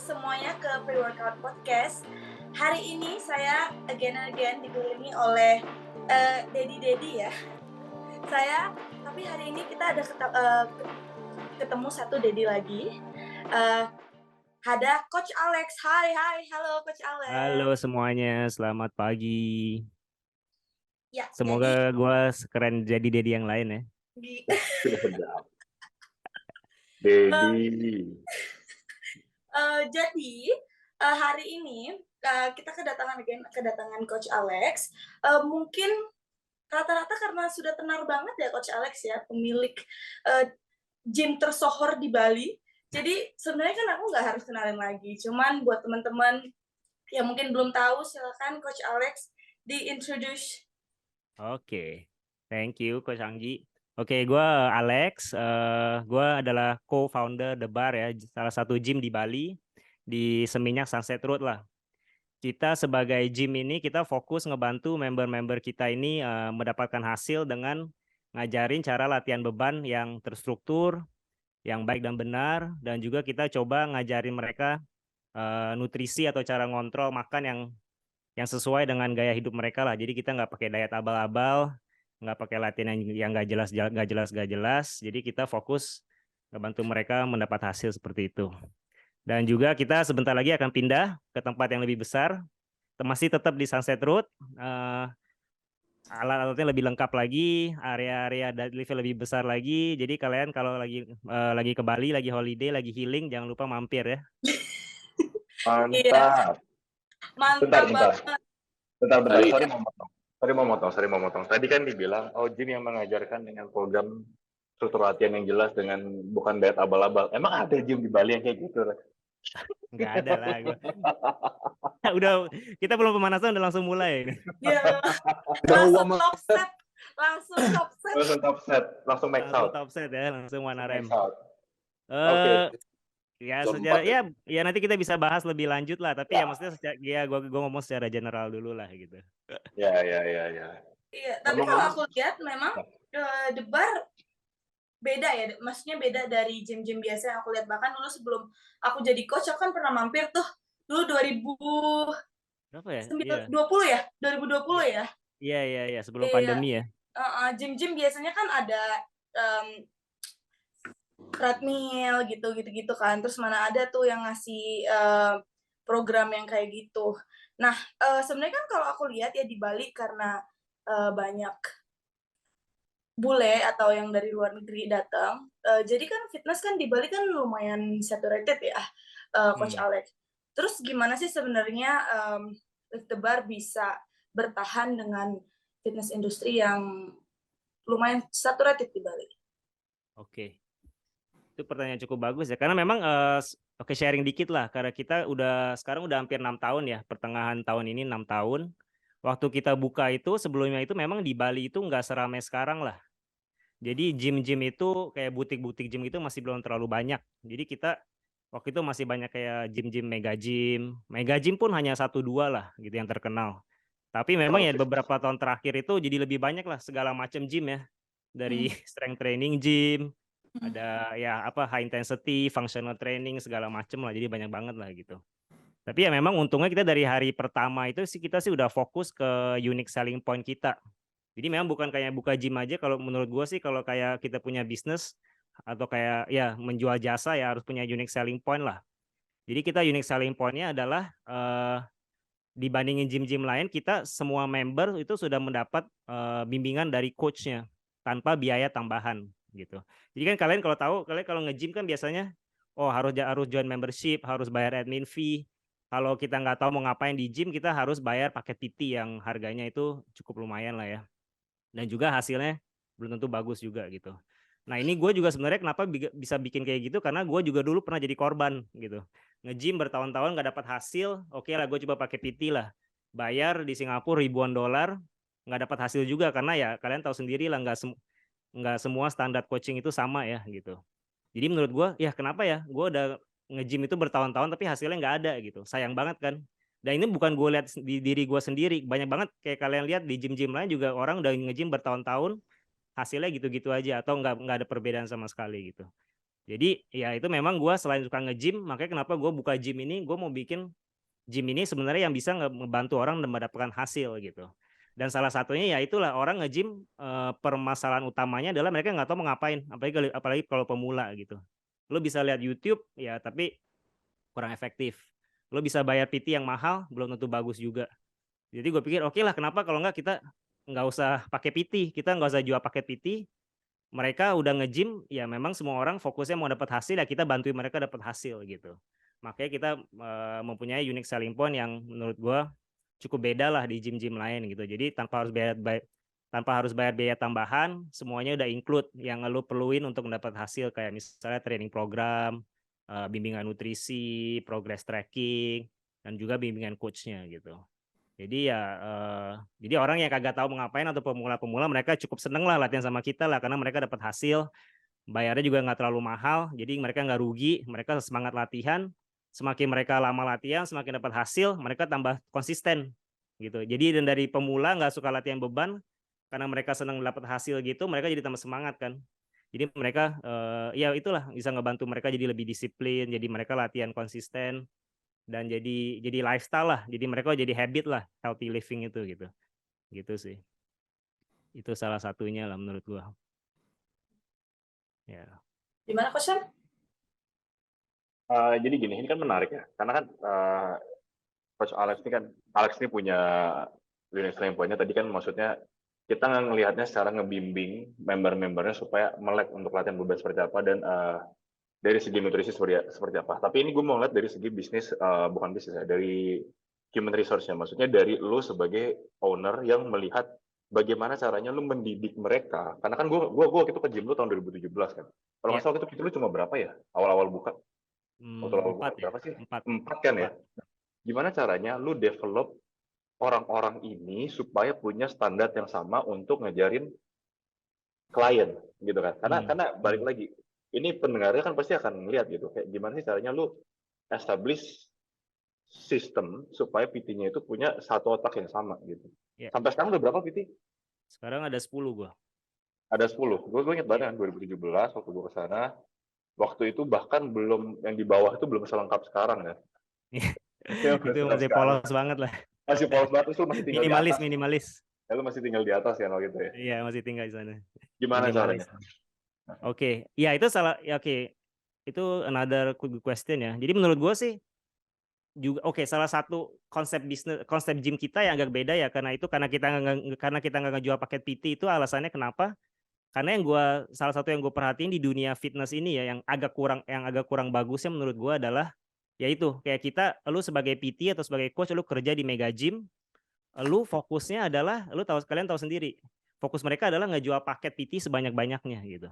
semuanya ke Pre-Workout Podcast. Hari ini saya again dikelilingi oleh Dedi ya. Tapi hari ini kita ada ketemu satu Dedi lagi. Ada Coach Alex. Halo Coach Alex. Halo semuanya, selamat pagi. Ya, Semoga gue sekeren jadi Dedi yang lain ya. Dedi. Jadi hari ini kita kedatangan Coach Alex. Mungkin rata-rata karena sudah tenar banget ya Coach Alex ya, pemilik gym tersohor di Bali. Jadi sebenarnya kan aku nggak harus kenalin lagi. Cuman buat teman-teman yang mungkin belum tahu, silakan Coach Alex di-introduce. Oke, thank you Coach Anggi. Oke, gue Alex. Gue adalah co-founder The Bar ya, salah satu gym di Bali di Seminyak Sunset Road lah. Kita sebagai gym ini kita fokus ngebantu member-member kita ini mendapatkan hasil dengan ngajarin cara latihan beban yang terstruktur, yang baik dan benar, dan juga kita coba ngajarin mereka nutrisi atau cara ngontrol makan yang sesuai dengan gaya hidup mereka lah. Jadi kita nggak pakai diet abal-abal, nggak pakai latihan yang nggak jelas. Jadi kita fokus ngebantu mereka mendapat hasil seperti itu. Dan juga kita sebentar lagi akan pindah ke tempat yang lebih besar, masih tetap di Sunset Road. Alat-alatnya lebih lengkap lagi, area deadlift lebih besar lagi. Jadi kalian kalau lagi ke Bali, lagi holiday, lagi healing, jangan lupa mampir ya. Mantap. Mantap banget. Bentar. Sorry mau motong. Tadi kan dibilang, gym yang mengajarkan dengan program struktur latihan yang jelas dengan bukan diet abal-abal. Emang ada gym di Bali yang kayak gitu? Nggak ada lah. Udah, kita belum pemanasan udah langsung mulai. Ya. Langsung top set. Langsung max out. Top set ya, langsung one RM. Oke. Ya secara ya nanti kita bisa bahas lebih lanjut lah, tapi ya maksudnya gue ngomong secara general dulu lah gitu. Ya. Iya, tapi kalau aku lihat memang The Bar beda ya, maksudnya beda dari gym-gym biasa yang aku lihat. Bahkan dulu sebelum aku jadi coach, aku kan pernah mampir tuh dulu 2020 ya? 2020 ya? Iya, sebelum pandemi ya. Gym-gym biasanya kan ada treadmill gitu kan, terus mana ada tuh yang ngasih program yang kayak gitu. Nah, sebenarnya kan kalau aku lihat ya di Bali karena banyak bule atau yang dari luar negeri datang, jadi kan fitness kan di Bali kan lumayan saturated ya, Coach Alex. Terus gimana sih sebenarnya Lift the Bar bisa bertahan dengan fitness industri yang lumayan saturated di Bali? Oke. Itu pertanyaan cukup bagus ya, karena memang sharing dikit lah, karena kita sekarang udah hampir 6 tahun ya, pertengahan tahun ini 6 tahun. Waktu kita buka itu, sebelumnya itu memang di Bali itu nggak seramai sekarang lah. Jadi gym-gym itu kayak butik-butik gym itu masih belum terlalu banyak. Jadi kita waktu itu masih banyak kayak gym-gym mega gym pun hanya 1-2 lah gitu yang terkenal. Tapi memang ya beberapa tahun terakhir itu jadi lebih banyak lah segala macam gym ya, dari strength training gym, ada ya high intensity, functional training segala macam lah, jadi banyak banget lah gitu. Tapi ya memang untungnya kita dari hari pertama itu kita udah fokus ke unique selling point kita. Jadi memang bukan kayak buka gym aja. Kalau menurut gue sih, kalau kayak kita punya bisnis atau kayak ya menjual jasa ya harus punya unique selling point lah. Jadi kita unique selling point-nya adalah dibandingin gym-gym lain, kita semua member itu sudah mendapat bimbingan dari coach-nya tanpa biaya tambahan gitu. Jadi kan kalian kalau nge-gym kan biasanya harus join membership, harus bayar admin fee. Kalau kita nggak tahu mau ngapain di gym, kita harus bayar paket PT yang harganya itu cukup lumayan lah ya. Dan juga hasilnya belum tentu bagus juga gitu. Nah ini gue juga sebenarnya kenapa bisa bikin kayak gitu, karena gue juga dulu pernah jadi korban gitu. Nge-gym bertahun-tahun nggak dapat hasil, oke lah gue coba pakai PT lah. Bayar di Singapura ribuan dolar, nggak dapat hasil juga, karena ya kalian tahu sendiri lah nggak semua standar coaching itu sama ya gitu. Jadi menurut gue ya kenapa ya gue udah nge-gym itu bertahun-tahun tapi hasilnya nggak ada gitu, sayang banget kan. Dan ini bukan gue lihat di diri gue sendiri, banyak banget kayak kalian lihat di gym-gym lain juga orang udah nge-gym bertahun-tahun hasilnya gitu-gitu aja atau nggak ada perbedaan sama sekali gitu. Jadi ya itu memang gue selain suka nge-gym, makanya kenapa gue buka gym ini, gue mau bikin gym ini sebenarnya yang bisa ngebantu orang dan mendapatkan hasil gitu. Dan salah satunya ya itulah orang nge-gym, permasalahan utamanya adalah mereka nggak tahu mau ngapain, apalagi kalau pemula gitu. Lo bisa lihat YouTube ya tapi kurang efektif. Lo bisa bayar PT yang mahal, belum tentu bagus juga. Jadi gue pikir oke lah, kenapa kalau nggak kita nggak usah pakai PT, kita nggak usah jual paket PT. Mereka udah nge-gym, ya memang semua orang fokusnya mau dapat hasil, ya kita bantuin mereka dapat hasil gitu. Makanya kita mempunyai unique selling point yang menurut gue cukup beda lah di gym-gym lain gitu. Jadi tanpa harus bayar biaya tambahan, semuanya udah include yang lo perluin untuk mendapat hasil, kayak misalnya training program, bimbingan nutrisi, progress tracking, dan juga bimbingan coachnya gitu. Jadi ya jadi orang yang kagak tahu mau ngapain atau pemula-pemula, mereka cukup seneng lah latihan sama kita lah, karena mereka dapat hasil, bayarnya juga nggak terlalu mahal, jadi mereka nggak rugi, mereka semangat latihan, semakin mereka lama latihan, semakin dapat hasil, mereka tambah konsisten gitu. Jadi dan dari pemula nggak suka latihan beban, karena mereka senang dapat hasil gitu, mereka jadi tambah semangat kan. Jadi mereka ya itulah bisa ngebantu mereka jadi lebih disiplin, jadi mereka latihan konsisten dan jadi lifestyle lah. Jadi mereka jadi habit lah healthy living itu gitu. Gitu sih. Itu salah satunya lah menurut gua. Ya. Gimana Coach Sam? Jadi gini, ini kan menarik ya, karena kan Coach Alex ini punya unique selling point-nya. Tadi kan maksudnya kita nggak ngelihatnya secara ngebimbing member-membernya supaya melek untuk latihan beban seperti apa dan dari segi nutrisi seperti apa. Tapi ini gue mau lihat dari segi bisnis, bukan bisnis ya, dari human resource-nya. Maksudnya dari lu sebagai owner yang melihat bagaimana caranya lu mendidik mereka. Karena kan gue waktu itu ke gym lu tahun 2017 kan. Kalau nggak salah waktu itu lu cuma berapa ya? Awal-awal buka? Empat ya. Berapa sih? Empat. 4 kan ya? Gimana caranya lu develop orang-orang ini supaya punya standar yang sama untuk ngajarin klien gitu kan? Karena balik lagi, ini pendengarnya kan pasti akan ngeliat gitu, kayak gimana sih caranya lu establish sistem supaya PT-nya itu punya satu otak yang sama gitu. Yeah. Sampai sekarang udah berapa PT? Sekarang ada 10 gua. Ada 10. Gue ingat banget kan 2017 waktu gue ke sana. Waktu itu bahkan belum, yang di bawah itu belum selengkap sekarang ya. Itu masih polos banget lah. Masih polos banget, lu masih tinggal di atas. Minimalis. Ya, lu masih tinggal di atas kan waktu itu ya? Iya, masih tinggal di sana. Gimana caranya? Oke, ya itu salah ya, oke. Itu another good question ya. Jadi menurut gue sih juga salah satu konsep gym kita yang agak beda ya, karena kita nggak ngejual paket PT. Itu alasannya kenapa? Karena salah satu yang gue perhatiin di dunia fitness ini ya, yang agak kurang bagusnya menurut gue adalah yaitu kayak lu sebagai PT atau sebagai coach, lu kerja di mega gym, lu fokusnya adalah kalian tahu sendiri, fokus mereka adalah ngejual paket PT sebanyak-banyaknya gitu.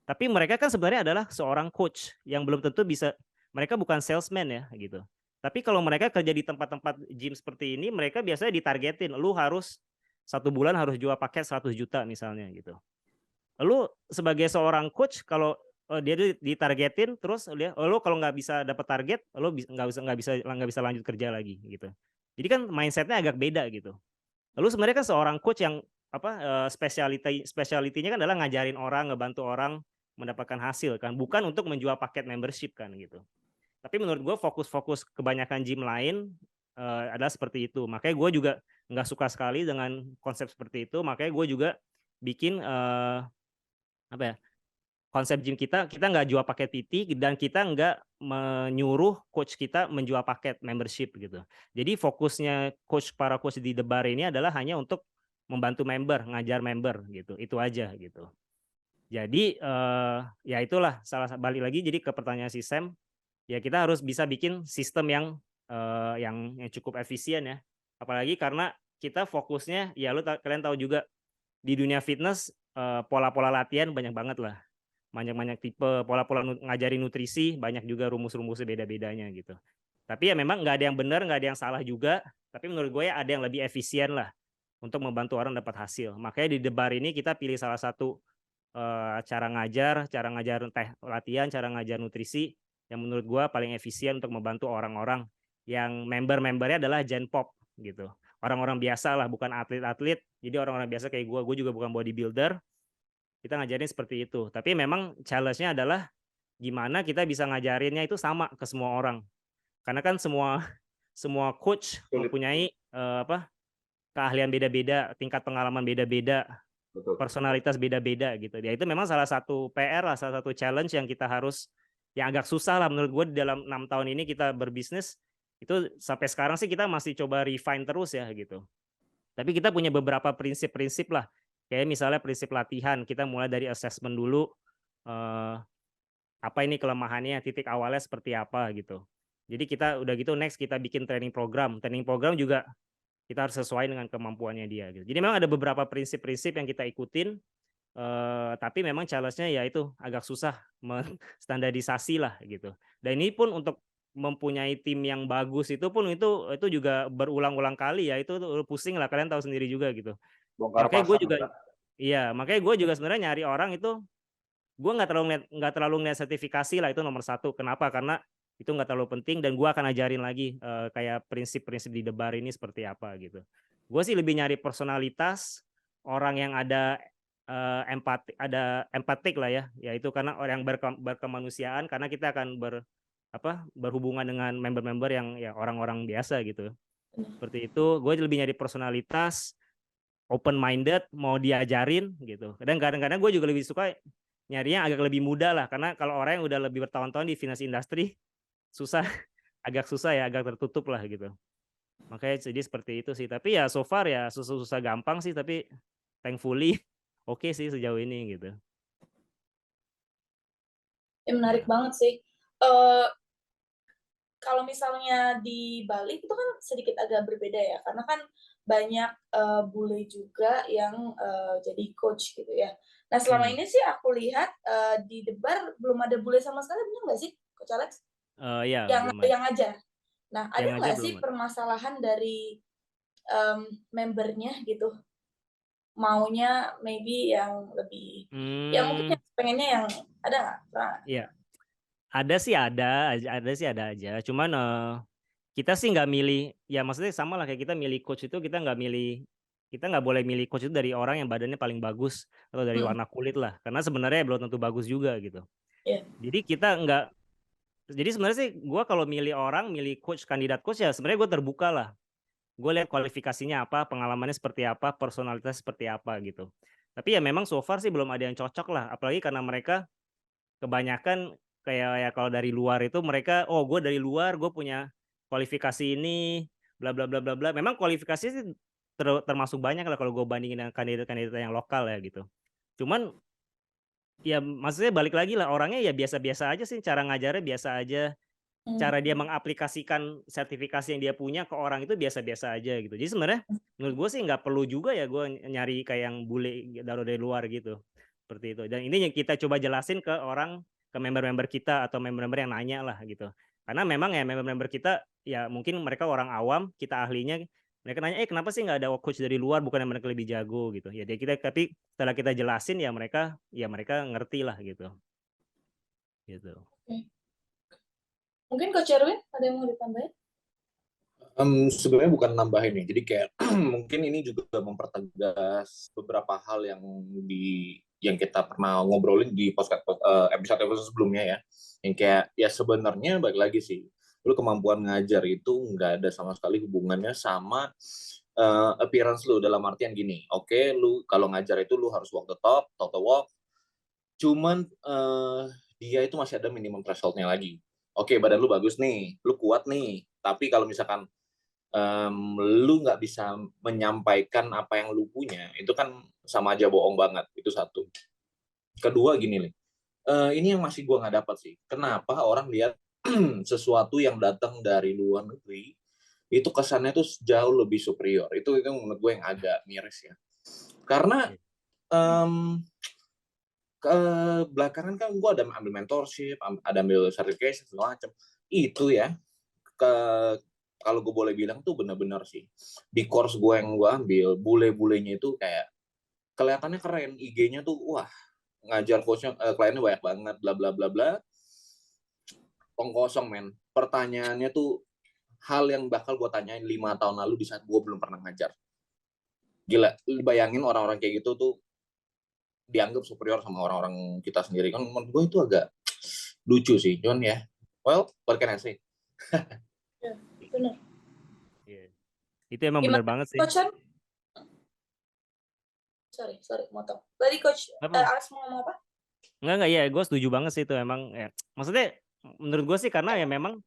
Tapi mereka kan sebenarnya adalah seorang coach yang belum tentu bisa, mereka bukan salesman ya gitu. Tapi kalau mereka kerja di tempat-tempat gym seperti ini, mereka biasanya ditargetin, lu harus 1 bulan harus jual paket 100 juta misalnya gitu. Lu sebagai seorang coach, kalau dia ditargetin terus lu kalau nggak bisa dapat target, lu nggak bisa lanjut kerja lagi gitu. Jadi kan mindsetnya agak beda gitu. Lalu sebenarnya kan seorang coach yang specialty-nya kan adalah ngajarin orang, ngebantu orang mendapatkan hasil kan, bukan untuk menjual paket membership kan gitu. Tapi menurut gue fokus kebanyakan gym lain adalah seperti itu. Makanya gue juga nggak suka sekali dengan konsep seperti itu. Makanya gue juga bikin konsep gym kita nggak jual paket PT dan kita nggak menyuruh coach kita menjual paket membership gitu. Jadi fokusnya para coach di The Bar ini adalah hanya untuk membantu member, ngajar member gitu. Itu aja gitu. Jadi ya itulah balik lagi jadi ke pertanyaan si Sam, ya kita harus bisa bikin sistem yang cukup efisien ya. Apalagi karena kita fokusnya ya kalian tahu juga di dunia fitness pola-pola latihan banyak banget lah. Banyak tipe, pola-pola ngajarin nutrisi, banyak juga rumus-rumusnya beda-bedanya gitu. Tapi ya memang nggak ada yang benar, nggak ada yang salah juga. Tapi menurut gue ya ada yang lebih efisien lah untuk membantu orang dapat hasil. Makanya di The Bar ini kita pilih salah satu cara ngajar latihan, cara ngajar nutrisi yang menurut gue paling efisien untuk membantu orang-orang yang membernya adalah Gen Pop gitu. Orang-orang biasa lah, bukan atlet-atlet. Jadi orang-orang biasa kayak gue juga bukan bodybuilder. Kita ngajarin seperti itu. Tapi memang challenge-nya adalah gimana kita bisa ngajarinnya itu sama ke semua orang. Karena kan semua coach Sulit. mempunyai keahlian beda-beda, tingkat pengalaman beda-beda, Betul. personalitas beda-beda gitu. Ya itu memang salah satu PR lah, salah satu challenge yang kita harus, yang agak susah lah menurut gue di dalam 6 tahun ini kita berbisnis, itu sampai sekarang sih kita masih coba refine terus ya gitu. Tapi kita punya beberapa prinsip-prinsip lah, kayak misalnya prinsip latihan, kita mulai dari assessment dulu, apa ini kelemahannya, titik awalnya seperti apa gitu. Jadi kita udah gitu next kita bikin training program juga kita harus sesuai dengan kemampuannya dia gitu. Jadi memang ada beberapa prinsip-prinsip yang kita ikutin, tapi memang challenge-nya ya itu agak susah menstandarisasi lah gitu. Dan ini pun untuk mempunyai tim yang bagus itu pun itu juga berulang-ulang kali ya, itu pusing lah, kalian tahu sendiri juga gitu. Bongkar Makanya gue pasang juga Kak. makanya gue juga sebenarnya nyari orang itu, gue nggak terlalu ngeliat sertifikasi lah, itu nomor satu. Kenapa? Karena itu nggak terlalu penting dan gue akan ajarin lagi kayak prinsip-prinsip di Debar ini seperti apa gitu. Gue sih lebih nyari personalitas orang yang ada empatik lah ya, yaitu karena orang yang berkemanusiaan, karena kita akan berhubungan dengan member-member yang ya orang-orang biasa gitu. Seperti itu, gue lebih nyari personalitas, open minded, mau diajarin gitu. Dan kadang-kadang gue juga lebih suka nyarinya agak lebih muda lah, karena kalau orang yang udah lebih bertahun-tahun di finance industry susah, agak susah ya, agak tertutup lah gitu. Makanya jadi seperti itu sih. Tapi ya so far ya susah-susah gampang sih, tapi thankfully oke sih sejauh ini gitu. Ya, menarik Ya. banget sih. Kalau misalnya di Bali itu kan sedikit agak berbeda ya, karena kan banyak bule juga yang jadi coach gitu ya. Nah selama ini sih aku lihat di Debar belum ada bule sama sekali, benar nggak sih, Coach Alex? Ya Yang belum ada. ngajar. Nah ada Yang ngajar nggak sih belum ada. permasalahan dari membernya gitu? Maunya maybe yang lebih, ya mungkin yang pengennya yang ada nggak? Nah, Iya. Ada sih ada aja. Cuman kita sih nggak milih, ya maksudnya sama lah kayak kita milih coach itu, kita nggak boleh milih coach itu dari orang yang badannya paling bagus atau dari warna kulit lah, karena sebenarnya belum tentu bagus juga gitu. Iya. Jadi kita nggak, jadi sebenarnya sih gue kalau milih orang, milih coach, kandidat coach ya sebenarnya gue terbuka lah. Gue lihat kualifikasinya apa, pengalamannya seperti apa, personalitas seperti apa gitu. Tapi ya memang so far sih belum ada yang cocok lah, apalagi karena mereka kebanyakan kayak ya kalau dari luar itu mereka, oh gue dari luar, gue punya kualifikasi ini, bla bla bla bla bla. Memang kualifikasi sih termasuk banyak lah kalau gue bandingin dengan kandidat-kandidat yang lokal ya gitu. Cuman ya maksudnya balik lagi lah, orangnya ya biasa-biasa aja sih, cara ngajarnya biasa aja, cara dia mengaplikasikan sertifikasi yang dia punya ke orang itu biasa-biasa aja gitu. Jadi sebenarnya menurut gue sih nggak perlu juga ya gue nyari kayak yang bule dari luar gitu, seperti itu. Dan ini yang kita coba jelasin ke orang, ke member-member kita atau member-member yang nanya lah gitu. Karena memang ya member-member kita ya mungkin mereka orang awam, kita ahlinya, mereka nanya, kenapa sih nggak ada coach dari luar, bukan yang mereka lebih jago gitu. Ya kita, tapi setelah kita jelasin ya mereka ngerti lah gitu. Gitu. Mungkin Coach Erwin ada yang mau ditambahin? Sebenarnya bukan nambahin nih, jadi kayak mungkin ini juga mempertegas beberapa hal yang kita pernah ngobrolin di episode sebelumnya ya, yang kayak ya sebenarnya balik lagi sih, lu kemampuan ngajar itu nggak ada sama sekali hubungannya sama appearance lu, dalam artian gini, oke, lu kalau ngajar itu lu harus walk the talk the walk, cuman dia itu masih ada minimum threshold-nya lagi. Oke, badan lu bagus nih, lu kuat nih, tapi kalau misalkan lu nggak bisa menyampaikan apa yang lu punya, itu kan sama aja bohong banget. Itu satu. Kedua gini nih, ini yang masih gue nggak dapat sih. Kenapa orang lihat sesuatu yang datang dari luar negeri itu kesannya tuh jauh lebih superior? Itu menurut gue yang agak miris ya. Karena belakangan kan gue ada ambil mentorship, ada ambil certification segala macam. Itu ya kalau gue boleh bilang tuh benar-benar sih di course gue yang gue ambil, bule-bulenya itu kayak kelihatannya keren, IG-nya tuh wah ngajar coachnya, kliennya banyak banget, bla bla bla bla, kosong men. Pertanyaannya tuh hal yang bakal gue tanyain 5 tahun lalu di saat gue belum pernah ngajar. Gila, bayangin orang-orang kayak gitu tuh dianggap superior sama orang-orang kita sendiri, kan menurut gue itu agak lucu sih. Cuman ya, well, what can I say? Ya, benar. Iya. Itu emang benar Gimana, banget sih. Coach Chan? Sorry, motong. Tadi Coach Apa? Alex mau ngomong apa? Enggak, ya gue setuju banget sih itu emang ya. Maksudnya menurut gue sih karena ya memang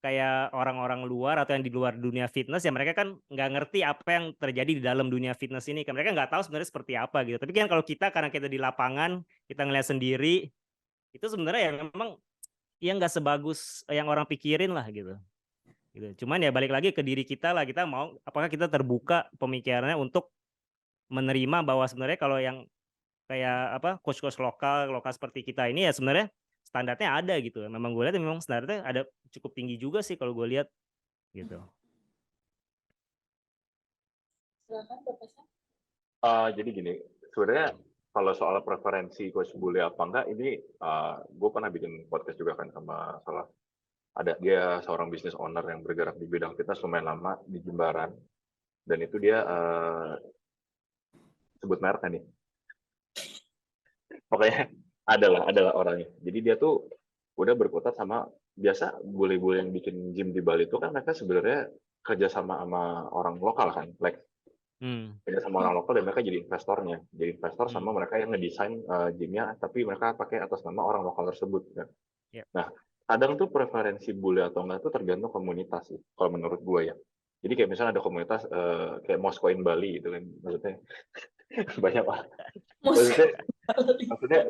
kayak orang-orang luar atau yang di luar dunia fitness ya mereka kan nggak ngerti apa yang terjadi di dalam dunia fitness ini. Kan mereka nggak tahu sebenarnya seperti apa gitu. Tapi kan kalau kita karena kita di lapangan, kita ngeliat sendiri, itu sebenarnya ya memang ya nggak sebagus yang orang pikirin lah gitu. Cuman ya balik lagi ke diri kita lah, kita mau apakah kita terbuka pemikirannya untuk menerima bahwa sebenarnya kalau yang kayak apa coach-coach lokal seperti kita ini ya sebenarnya standarnya ada gitu. Memang gue lihat memang standarnya ada cukup tinggi juga sih kalau gue lihat gitu. Silakan Bapak Sam. Jadi gini, sebenarnya kalau soal preferensi coach bule apa enggak, ini gue pernah bikin podcast juga kan sama ada dia seorang business owner yang bergerak di bidang fitness lumayan lama di Jimbaran, dan itu dia sebut merek nih. Pokoknya adalah orangnya. Jadi dia tuh udah berkutat sama biasa bule-bule yang bikin gym di Bali itu kan mereka sebenarnya kerja sama orang lokal kan, like kerja sama orang lokal dan mereka jadi investor sama mereka yang ngedesain gymnya, tapi mereka pakai atas nama orang lokal tersebut kan. Yep. Nah, kadang tuh preferensi bule atau enggak tuh tergantung komunitas sih, kalau menurut gue ya. Jadi kayak misalnya ada komunitas kayak Moskow in Bali gitu kan, maksudnya banyak lah.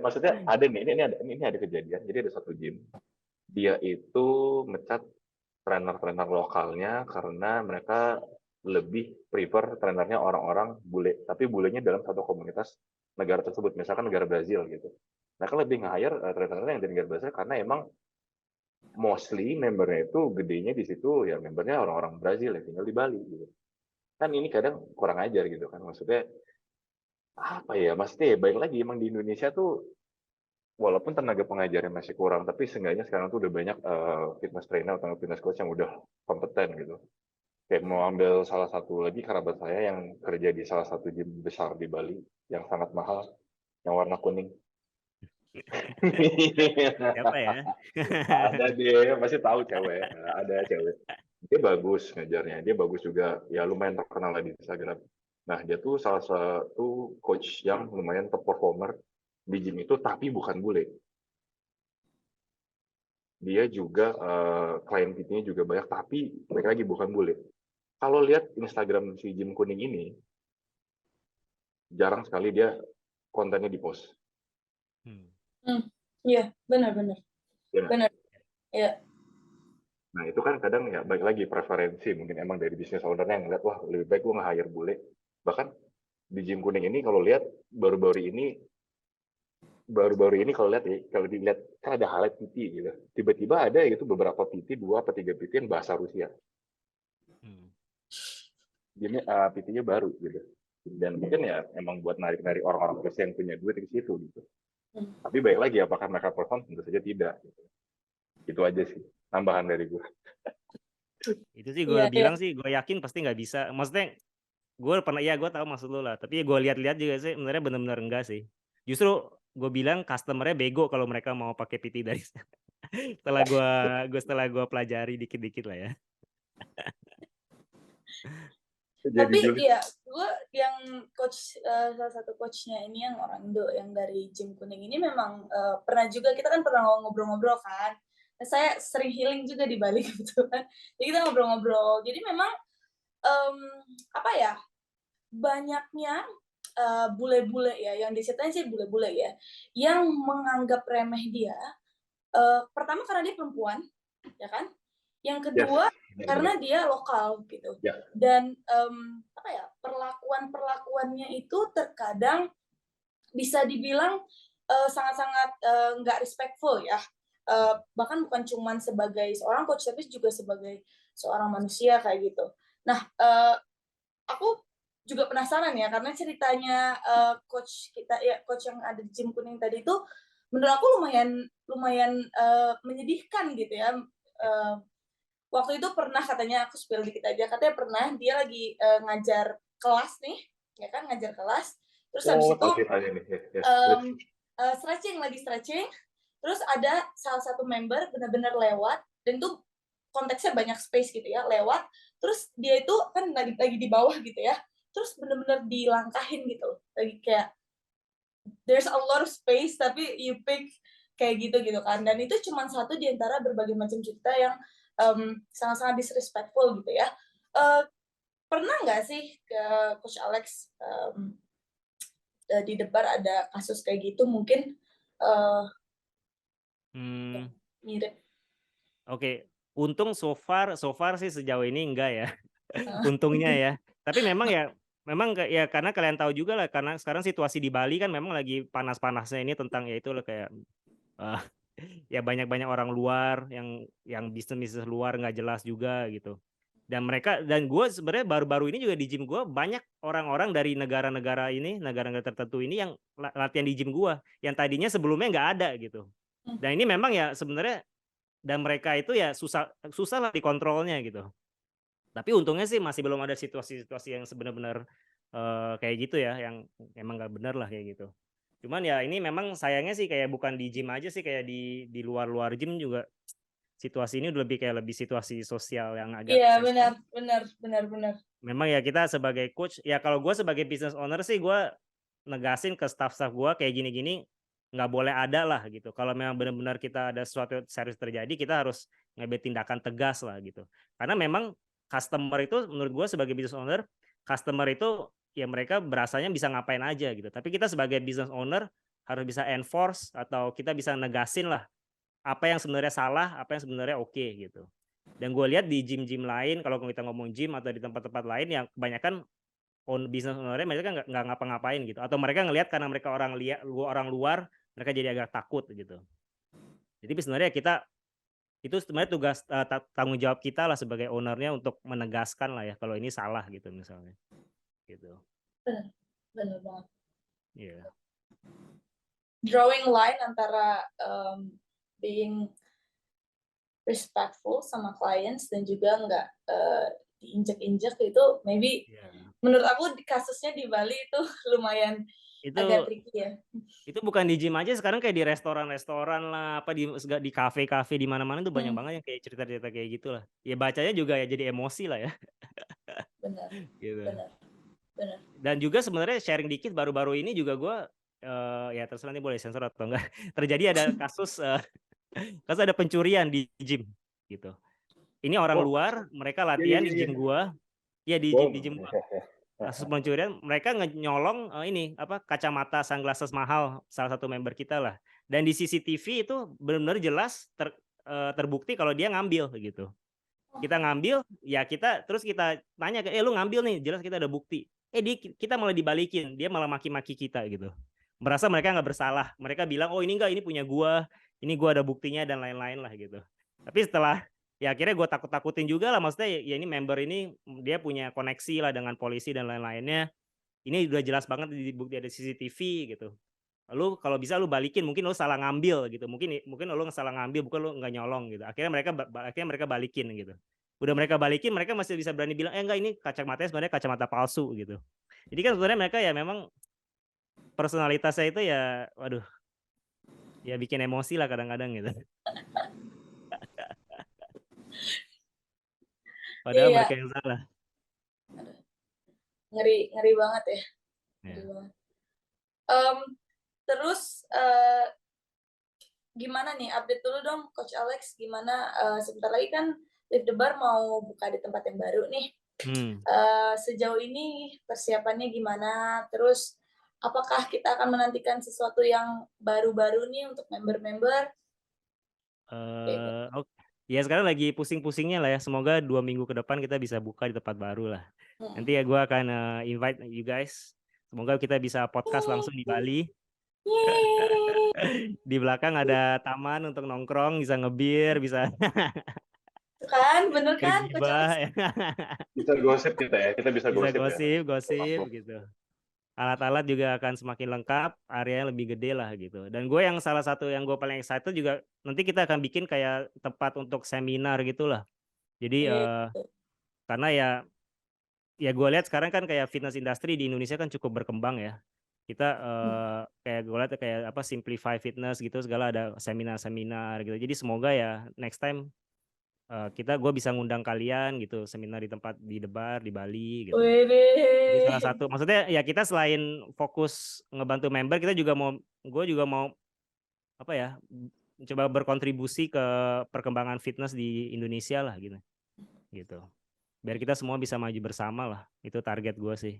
Maksudnya ada nih, ini ada kejadian. Jadi ada satu gym, dia itu mecat trainer lokalnya karena mereka lebih prefer trainernya orang-orang bule, tapi bulenya dalam satu komunitas negara tersebut, misalkan negara Brazil gitu. Mereka lebih nge-hire trainernya yang dari negara Brazil karena emang mostly membernya itu gedenya di situ ya, membernya orang-orang Brazil yang tinggal di Bali gitu. Kan ini kadang kurang ajar gitu kan, maksudnya apa ya, maksudnya ya baik lagi emang di Indonesia tuh walaupun tenaga pengajarnya masih kurang, tapi seenggaknya sekarang tuh udah banyak fitness trainer atau fitness coach yang udah kompeten gitu. Kayak mau ambil salah satu lagi kerabat saya yang kerja di salah satu gym besar di Bali yang sangat mahal, yang warna kuning. Siapa ya? Ada dia, pasti tahu cewek. Ada cewek. Dia bagus ngajarnya, dia bagus juga, ya lumayan terkenal lah di Instagram. Nah, dia tuh salah satu coach yang lumayan top performer di gym itu, tapi bukan bule. Dia juga klien PT-nya juga banyak, tapi mereka lagi bukan bule. Kalau lihat Instagram si Gym Kuning ini, jarang sekali dia kontennya di post. Iya, benar. Ya. Benar. Ya. Nah itu kan kadang ya baik lagi preferensi, mungkin emang dari bisnis ownernya yang ngeliat, wah lebih baik gue nge-hire bule. Bahkan di Gym Kuning ini kalau lihat baru-baru ini kalau dilihat kan ada highlight PT gitu. Tiba-tiba ada gitu beberapa PT, 2 atau 3 PT yang bahasa Rusia. Jadi PT-nya baru gitu. Dan mungkin ya emang buat narik-narik orang-orang Rusia yang punya duit di situ gitu. Tapi baik lagi apakah mereka perform? Tentu saja tidak. Gitu. Itu aja sih tambahan dari gue. Itu sih gue bilang sih, gue yakin pasti nggak bisa. Maksudnya gue pernah, ya gue tahu maksud lo lah. Tapi gue lihat-lihat juga sih, sebenarnya benar-benar enggak sih. Justru gue bilang customernya bego kalau mereka mau pakai PT dari setelah gue pelajari dikit-dikit lah ya. Tapi iya, gue yang coach salah satu coachnya ini yang orang Indo yang dari Gym Kuning ini memang pernah juga, kita kan pernah ngobrol-ngobrol kan. Nah, saya sering healing juga di Bali gitu kan. Jadi kita ngobrol-ngobrol. Jadi memang apa ya, banyaknya bule-bule ya, yang diceritain sih bule-bule ya, yang menganggap remeh dia. Pertama karena dia perempuan, ya kan? Yang kedua karena dia lokal gitu. Dan apa ya, perlakuannya itu terkadang bisa dibilang sangat-sangat nggak respectful ya. Bahkan bukan cuma sebagai seorang coach, tapi juga sebagai seorang manusia kayak gitu. Nah, aku juga penasaran ya, karena ceritanya coach kita ya, coach yang ada di Gym Kuning tadi itu menurut aku lumayan menyedihkan gitu ya. Waktu itu pernah, katanya aku spill dikit aja, katanya pernah dia lagi ngajar kelas nih, ya kan, ngajar kelas, terus habis itu stretching, Terus ada salah satu member benar-benar lewat, dan itu konteksnya banyak space gitu ya, lewat, terus dia itu kan lagi di bawah gitu ya, terus benar-benar dilangkahin gitu, lagi kayak there's a lot of space tapi you pick kayak gitu kan, dan itu cuma satu di antara berbagai macam cerita yang sangat-sangat disrespectful gitu ya. Pernah nggak sih ke Coach Alex di Debar ada kasus kayak gitu mungkin mirip? Oke, untung so far sih sejauh ini enggak ya. Untungnya ya. Tapi memang ya karena kalian tahu juga lah, karena sekarang situasi di Bali kan memang lagi panas-panasnya ini tentang ya itu kayak ya banyak-banyak orang luar yang bisnis luar nggak jelas juga gitu. Dan gue sebenarnya baru-baru ini juga di gym gue banyak orang-orang dari negara-negara tertentu ini yang latihan di gym gue yang tadinya sebelumnya nggak ada gitu. Dan ini memang ya sebenarnya, dan mereka itu ya susah lah dikontrolnya gitu. Tapi untungnya sih masih belum ada situasi-situasi yang sebenar-benar kayak gitu ya, yang emang nggak benar lah kayak gitu. Cuman ya ini memang sayangnya sih kayak bukan di gym aja sih, kayak di luar gym juga situasi ini udah lebih situasi sosial yang agak Iya, sensitif. benar. Memang ya kita sebagai coach, ya kalau gue sebagai business owner sih gue negasin ke staff-staff gue kayak gini-gini nggak boleh ada lah gitu. Kalau memang benar-benar kita ada sesuatu serius terjadi, kita harus ngambil tindakan tegas lah gitu. Karena memang customer itu menurut gue sebagai business owner, customer itu ya mereka berasanya bisa ngapain aja gitu. Tapi kita sebagai business owner harus bisa enforce atau kita bisa negasin lah apa yang sebenarnya salah, apa yang sebenarnya oke gitu. Dan gue lihat di gym-gym lain, kalau kita ngomong gym atau di tempat-tempat lain yang kebanyakan business owner-nya mereka nggak ngapa-ngapain gitu. Atau mereka ngelihat karena mereka orang luar, mereka jadi agak takut gitu. Jadi sebenarnya itu sebenarnya tugas tanggung jawab kita lah sebagai ownernya untuk menegaskan lah ya kalau ini salah gitu misalnya. Gitu. Benar banget. Iya. Drawing line antara being respectful sama clients dan juga nggak diinjek-injek itu maybe menurut aku kasusnya di Bali itu lumayan agak tricky ya. Itu bukan di gym aja, sekarang kayak di restoran-restoran lah, apa di kafe-kafe di mana-mana tuh banyak banget yang kayak cerita-cerita kayak gitu lah. Ya bacanya juga ya jadi emosi lah ya. Benar. Gitu. Benar. Dan juga sebenarnya sharing dikit, baru-baru ini juga gue ya terserah nanti boleh sensor atau enggak. Terjadi ada kasus ada pencurian di gym gitu. Ini orang luar, mereka latihan di gym gua. Ya di gym gua. Kasus pencurian, mereka nyolong ini kacamata sunglasses mahal salah satu member kita lah. Dan di CCTV itu benar-benar jelas terbukti kalau dia ngambil gitu. Kita ngambil, ya terus kita tanya lu ngambil nih, jelas kita ada bukti. Kita malah dibalikin, dia malah maki-maki kita gitu. Merasa mereka nggak bersalah. Mereka bilang, oh ini enggak, ini punya gua, ini gua ada buktinya dan lain-lain lah gitu. Tapi setelah ya akhirnya gue takut-takutin juga lah, maksudnya ya ini member ini dia punya koneksi lah dengan polisi dan lain-lainnya. Ini udah jelas banget di bukti ada CCTV gitu. Lu kalau bisa lu balikin, mungkin lu salah ngambil gitu. Mungkin lu salah ngambil, bukan lu nggak nyolong gitu. Akhirnya mereka balikin gitu. Udah mereka balikin, mereka masih bisa berani bilang, enggak ini kacamatanya sebenarnya kacamata palsu gitu. Jadi kan sebenarnya mereka ya memang personalitasnya itu ya, waduh, ya bikin emosi lah kadang-kadang gitu. Padahal mereka yang salah. Ngeri banget ya. Ngeri banget. Terus gimana nih, update dulu dong Coach Alex, gimana sebentar lagi kan Live the Bar mau buka di tempat yang baru nih. Sejauh ini persiapannya gimana? Terus apakah kita akan menantikan sesuatu yang baru-baru nih untuk member-member? Ya sekarang lagi pusing-pusingnya lah ya. Semoga 2 minggu ke depan kita bisa buka di tempat baru lah. Nanti ya gue akan invite you guys. Semoga kita bisa podcast langsung di Bali. Di belakang ada taman untuk nongkrong, bisa ngebir, bisa kan, bener kan? Bisa gosip kita ya, kita bisa gosip gitu. Alat-alat juga akan semakin lengkap, area lebih gede lah gitu. Dan gue yang salah satu yang gue paling excited juga, nanti kita akan bikin kayak tempat untuk seminar gitulah. Jadi karena ya gue lihat sekarang kan kayak fitness industry di Indonesia kan cukup berkembang ya. Kita kayak gue lihat kayak apa Simplify Fitness gitu segala ada seminar-seminar gitu. Jadi semoga ya next time gue bisa ngundang kalian gitu seminar di tempat di Debar di Bali gitu. Jadi salah Wede. satu maksudnya ya kita selain fokus ngebantu member kita juga gue juga mau apa ya coba berkontribusi ke perkembangan fitness di Indonesia lah gitu. Biar kita semua bisa maju bersama lah. Itu target gue sih.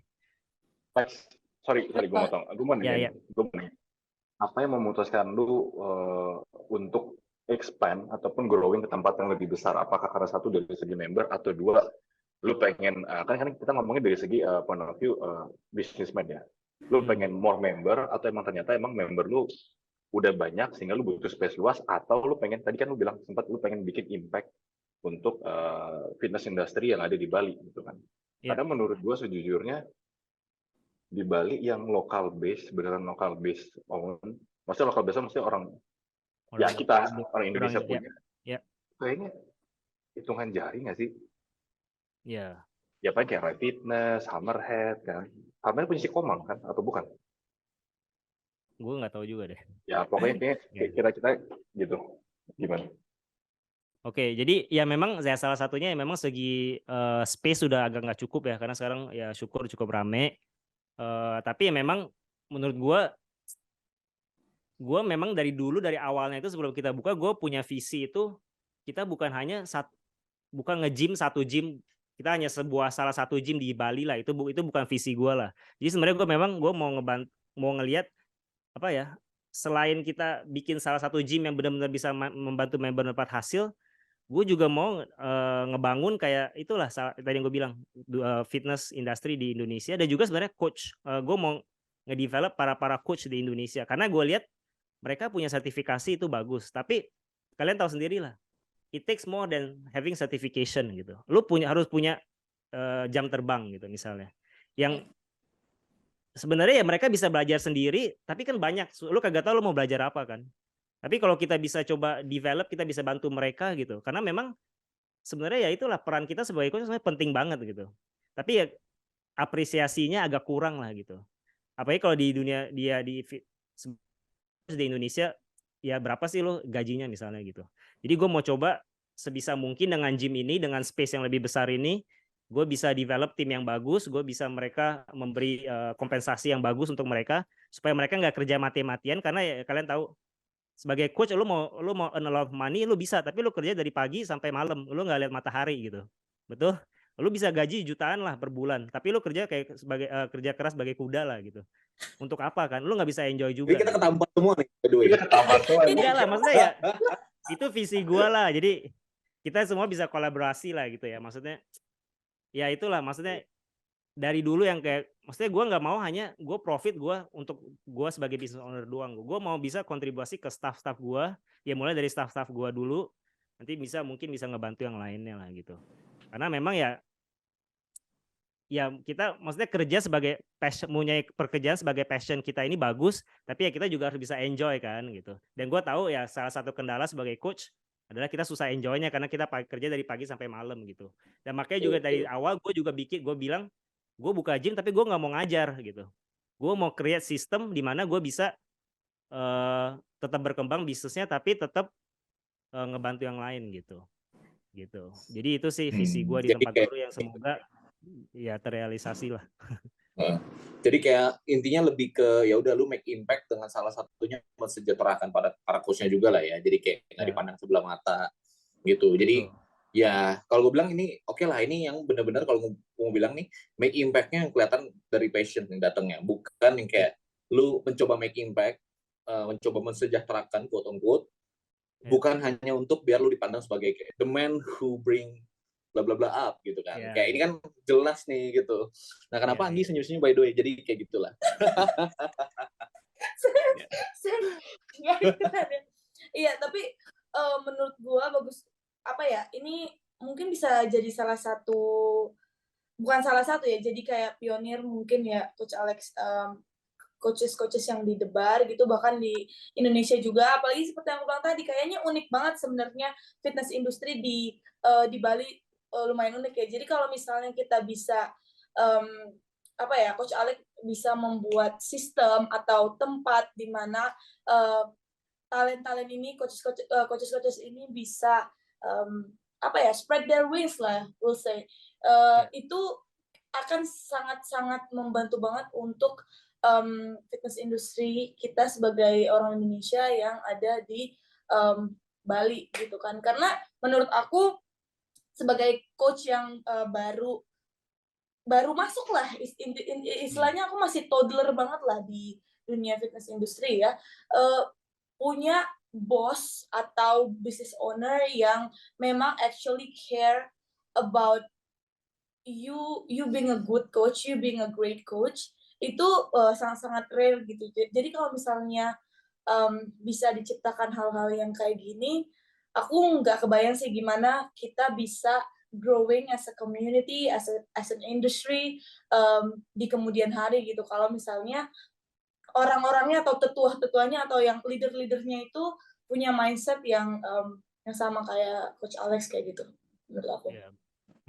Sorry, gue motong. Gue mau Ya. nanya, apa yang memutuskan lu untuk expand ataupun growing ke tempat yang lebih besar? Apakah karena satu dari segi member atau dua lu pengen kan kita ngomongin dari segi point of view businessman ya. Lu pengen more member atau emang ternyata emang member lu udah banyak sehingga lu butuh space luas atau lu pengen tadi kan lu bilang sempat lu pengen bikin impact untuk fitness industry yang ada di Bali gitu kan. Ya. Karena menurut gua sejujurnya di Bali yang lokal base beneran lokal base maksudnya lokal base maksudnya orang ya kita orang Indonesia punya kayaknya hitungan jari nggak sih ya paling kayak Rai Fitness, Hammerhead kan Hammerhead punya si Komang kan atau bukan gue nggak tahu juga deh ya pokoknya kayak kita gitu gimana. Oke, jadi ya memang saya salah satunya ya memang segi space sudah agak nggak cukup ya karena sekarang ya syukur cukup rame. Tapi ya memang menurut gue memang dari dulu dari awalnya itu sebelum kita buka gue punya visi itu kita bukan hanya bukan nge-gym satu gym kita hanya salah satu gym di Bali lah itu bukan visi gue lah. Jadi sebenarnya gue mau ngelihat apa ya selain kita bikin salah satu gym yang benar-benar bisa membantu member dapat hasil, gue juga mau ngebangun kayak itulah tadi yang gue bilang fitness industry di Indonesia dan juga sebenarnya coach gue mau ngedevelop para coach di Indonesia karena gue lihat mereka punya sertifikasi itu bagus tapi kalian tahu sendiri lah it takes more than having certification gitu lu harus punya jam terbang gitu misalnya yang sebenarnya ya mereka bisa belajar sendiri tapi kan banyak lu kagak tahu lu mau belajar apa kan tapi kalau kita bisa coba develop kita bisa bantu mereka gitu karena memang sebenarnya ya itulah peran kita sebagai coach sebenarnya penting banget gitu tapi ya apresiasinya agak kurang lah gitu apalagi kalau di dunia di Indonesia ya berapa sih lo gajinya misalnya gitu jadi gue mau coba sebisa mungkin dengan gym ini dengan space yang lebih besar ini gue bisa develop tim yang bagus gue bisa mereka memberi kompensasi yang bagus untuk mereka supaya mereka nggak kerja mati-matian karena ya kalian tahu sebagai coach lu mau earn a lot of money lu bisa tapi lu kerja dari pagi sampai malam lu nggak lihat matahari gitu betul lu bisa gaji jutaan lah per bulan tapi lu kerja kayak sebagai kerja keras sebagai kuda lah gitu untuk apa kan lu nggak bisa enjoy juga jadi kita gitu. ketampar semua nih kedua enggak lah maksudnya ya itu visi gue lah jadi kita semua bisa kolaborasi lah gitu ya maksudnya ya itulah maksudnya dari dulu yang kayak maksudnya gue nggak mau hanya gue profit gue untuk gue sebagai business owner doang gue mau bisa kontribusi ke staff gue ya mulai dari staff gue dulu nanti mungkin bisa ngebantu yang lainnya lah gitu karena memang ya kita maksudnya kerja sebagai passion punya pekerjaan sebagai passion kita ini bagus tapi ya kita juga harus bisa enjoy kan gitu dan gue tahu ya salah satu kendala sebagai coach adalah kita susah enjoynya karena kita kerja dari pagi sampai malam gitu dan makanya juga dari awal gue bilang gue buka gym tapi gue nggak mau ngajar gitu gue mau create sistem di mana gue bisa tetap berkembang bisnisnya tapi tetap ngebantu yang lain gitu jadi itu sih visi gue di tempat baru yang semoga ya terrealisasi lah. Jadi kayak intinya lebih ke ya udah lu make impact dengan salah satunya mensejahterakan para coachnya juga lah ya. Jadi kayak nggak dipandang sebelah mata gitu. Jadi ya kalau gue bilang ini oke lah ini yang benar-benar kalau gue bilang nih make impact-nya yang kelihatan dari passion yang datangnya, bukan yang kayak lu mencoba make impact, mencoba mensejahterakan quote on quote, bukan hanya untuk biar lu dipandang sebagai kayak the man who bring bla bla bla up gitu kan. Kayak ini kan jelas nih gitu. Nah, kenapa Anggi senyum-senyum by the way? Jadi kayak gitulah. Iya, tapi menurut gua bagus apa ya? Ini mungkin bisa jadi salah satu bukan salah satu ya. Jadi kayak pionir mungkin ya Coach Alex coaches yang di Debar gitu bahkan di Indonesia juga apalagi seperti yang aku bilang tadi kayaknya unik banget sebenarnya fitness industry di Bali lumayan unik ya jadi kalau misalnya kita bisa apa ya, Coach Alex bisa membuat sistem atau tempat di mana talent ini coaches ini bisa apa ya, spread their wings lah, we'll say. Itu akan sangat-sangat membantu banget untuk fitness industri kita sebagai orang Indonesia yang ada di Bali gitu kan. Karena menurut aku sebagai coach yang baru masuk lah, istilahnya aku masih toddler banget lah di dunia fitness industri ya, punya bos atau business owner yang memang actually care about you being a good coach, you being a great coach, itu sangat-sangat rare gitu. Jadi kalau misalnya bisa diciptakan hal-hal yang kayak gini, aku nggak kebayang sih gimana kita bisa growing as a community, as an industry di kemudian hari gitu. Kalau misalnya orang-orangnya atau tetua-tetuanya atau yang leader-leadernya itu punya mindset yang sama kayak Coach Alex kayak gitu, menurut aku. Yeah.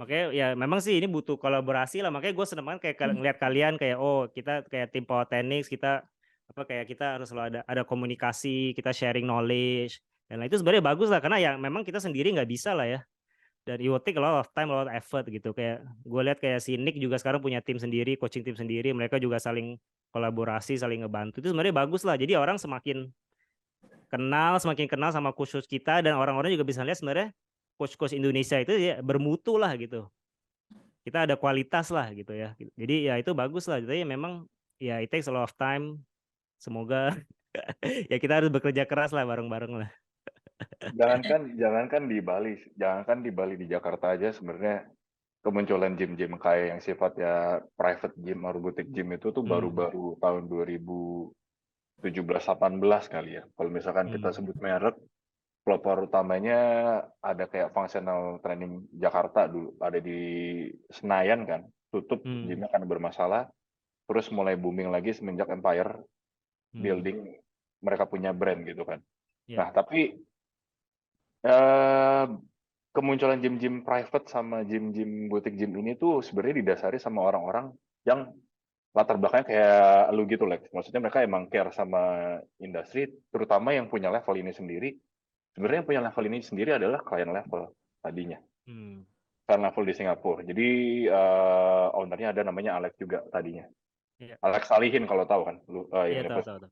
Makanya ya memang sih ini butuh kolaborasi lah. Makanya gue seneng banget kayak ngeliat kalian kayak kita kayak tim Power Tennis, kita kayak kita harus selalu ada komunikasi, kita sharing knowledge, dan itu sebenarnya bagus lah karena ya memang kita sendiri nggak bisa lah ya. Dan it will take a lot of time, a lot of effort gitu. Kayak gue lihat kayak si Nick juga sekarang punya tim sendiri, coaching tim sendiri, mereka juga saling kolaborasi, saling ngebantu. Itu sebenarnya bagus lah. Jadi orang semakin kenal sama coach kita, dan orang-orang juga bisa lihat sebenarnya coach-coach Indonesia itu ya bermutu lah gitu. Kita ada kualitas lah gitu ya. Jadi ya itu bagus lah. Jadi memang ya it takes a lot of time. Semoga ya kita harus bekerja keras lah bareng-bareng lah. Jangankan di Bali, di Jakarta aja sebenarnya kemunculan gym-gym kayak yang sifatnya private gym atau boutique gym itu tuh baru-baru tahun 2017-18 kali ya. Kalau misalkan kita sebut merek, pelopor utamanya ada kayak Functional Training Jakarta dulu, ada di Senayan kan, tutup gymnya karena bermasalah, terus mulai booming lagi semenjak Empire Building, mereka punya brand gitu kan. Nah tapi kemunculan gym-gym private sama gym-gym boutique gym ini tuh sebenarnya didasari sama orang-orang yang latar belakangnya kayak lu gitu, Lex. Maksudnya mereka emang care sama industri, terutama yang punya level ini sendiri. Sebenarnya yang punya level ini sendiri adalah klien level tadinya. Klien level di Singapura. Jadi ownernya ada namanya Alex juga tadinya. Alex Salihin kalau tahu kan. Iya, tahu.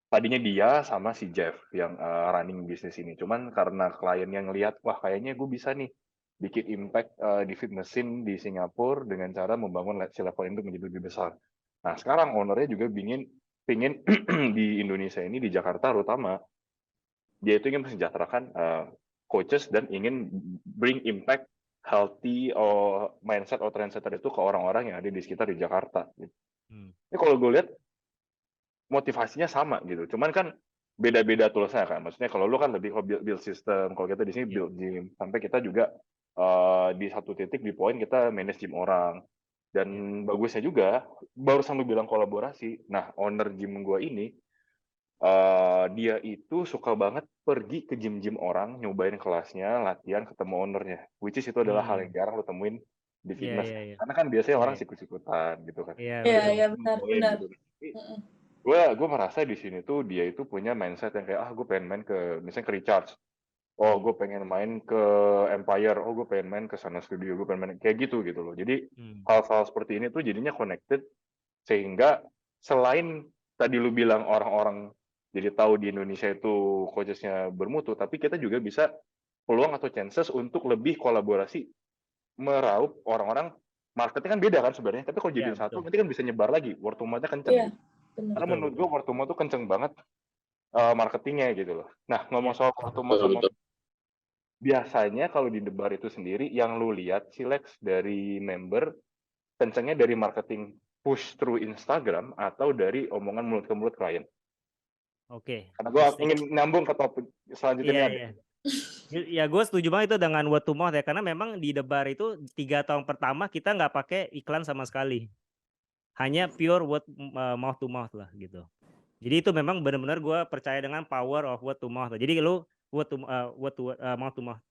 Tadinya dia sama si Jeff yang running bisnis ini. Cuman karena klien yang lihat, wah kayaknya gue bisa nih bikin impact di fitness scene di Singapura dengan cara membangun si level itu menjadi lebih besar. Nah sekarang ownernya juga pingin di Indonesia ini, di Jakarta terutama, dia itu ingin mensejahterakan coaches dan ingin bring impact healthy mindset atau trendsetter itu ke orang-orang yang ada di sekitar di Jakarta. Ini kalau gue lihat motivasinya sama gitu, cuman kan beda-beda tulisnya kan. Maksudnya kalau lu kan lebih build system, kalau kita di sini build gym. Sampai kita juga di satu titik di poin kita manage gym orang. Dan bagusnya juga baru sampai bilang kolaborasi. Nah, owner gym gua ini dia itu suka banget pergi ke gym-gym orang, nyobain kelasnya, latihan, ketemu ownernya. Which is itu adalah hal yang jarang lu temuin di fitness. Karena kan biasanya orang sikut-sikutan gitu kan. Iya, benar. Gue merasa di sini tuh dia itu punya mindset yang kayak gue pengen main ke misalnya ke Recharge, gue pengen main ke Empire, gue pengen main ke Sana Studio, gue pengen main kayak gitu loh. Jadi hal-hal seperti ini tuh jadinya connected, sehingga selain tadi lu bilang orang-orang jadi tahu di Indonesia itu coachesnya bermutu, tapi kita juga bisa peluang atau chances untuk lebih kolaborasi, meraup orang-orang. Marketnya kan beda kan sebenarnya, tapi kalau jadiin satu nanti kan bisa nyebar lagi, word of mouth-nya kenceng. Karena menurut gue word of mouth tuh kenceng banget marketingnya gitu loh. Nah, ngomong soal word of mouth, biasanya kalau di Debar itu sendiri yang lu lihat si Lex dari member kencengnya dari marketing push through Instagram atau dari omongan mulut ke mulut klien. Karena gue ingin nyambung ke topik selanjutnya. Ya gue setuju banget itu dengan word to mouth ya, karena memang di Debar itu 3 tahun pertama kita nggak pakai iklan sama sekali, hanya pure word mouth to mouth lah gitu. Jadi itu memang benar-benar gue percaya dengan power of word to mouth. Jadi lu word to mouth to mouth.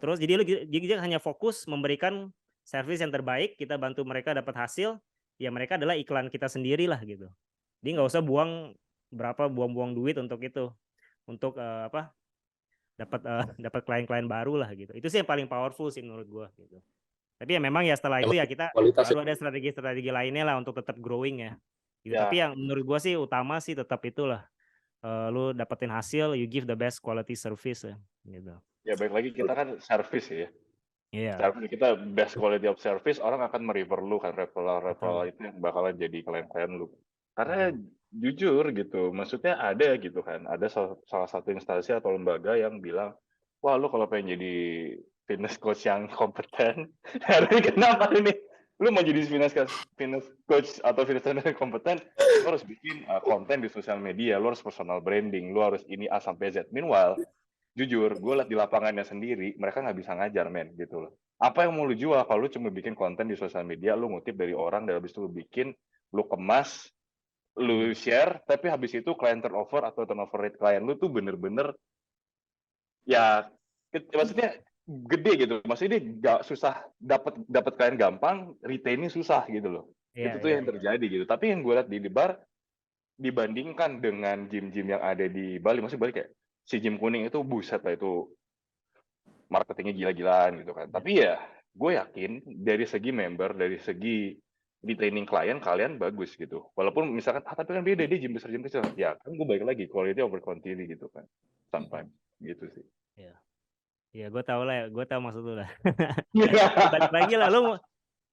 Terus jadi lu hanya fokus memberikan service yang terbaik, kita bantu mereka dapat hasil, ya mereka adalah iklan kita sendiri lah gitu. Jadi nggak usah buang-buang duit untuk itu, untuk dapat klien-klien baru lah gitu. Itu sih yang paling powerful sih menurut gua gitu. Tapi ya memang ya setelah itu ya kita Kualitas baru ada strategi-strategi lainnya lah untuk tetap growing ya. Gitu. Ya. Tapi yang menurut gua sih utama sih tetap itulah, lu dapetin hasil, you give the best quality service ya gitu. Ya baik lagi kita kan service ya. Iya. Service kita best quality of service, orang akan merefer lu kan, referral itu yang bakalan jadi klien-klien lu. Karena jujur gitu, maksudnya ada gitu kan, ada salah satu instansi atau lembaga yang bilang, wah lu kalau pengen jadi fitness coach yang kompeten, hari kenapa ini? Lu mau jadi fitness coach atau fitness trainer yang kompeten, lu harus bikin konten di sosial media, lu harus personal branding, lu harus ini A sampai Z. Meanwhile, jujur, gue liat di lapangannya sendiri, mereka nggak bisa ngajar, men, gitu loh. Apa yang mau lu jual kalau lu cuma bikin konten di sosial media, lu ngutip dari orang, dan habis itu lu bikin, lu kemas, lu share, tapi habis itu client turnover atau turnover rate klien lu tuh bener-bener, ya, maksudnya gede gitu. Maksudnya dia nggak susah dapat klien gampang, retainnya susah gitu loh. Iya, Itu tuh yang terjadi gitu. Tapi yang gue liat di bar, dibandingkan dengan gym-gym yang ada di Bali, maksudnya Bali kayak si gym kuning itu buset lah, itu marketingnya gila-gilaan gitu kan. Tapi ya gue yakin dari segi member, dari segi retaining klien, kalian bagus gitu. Walaupun misalkan, tapi kan beda, dia gym besar, gym kecil. Ya kan gue balik lagi, quality over quantity gitu kan. Sometimes gitu sih. Iya, gue tahu lah, gue tahu maksud lu lah.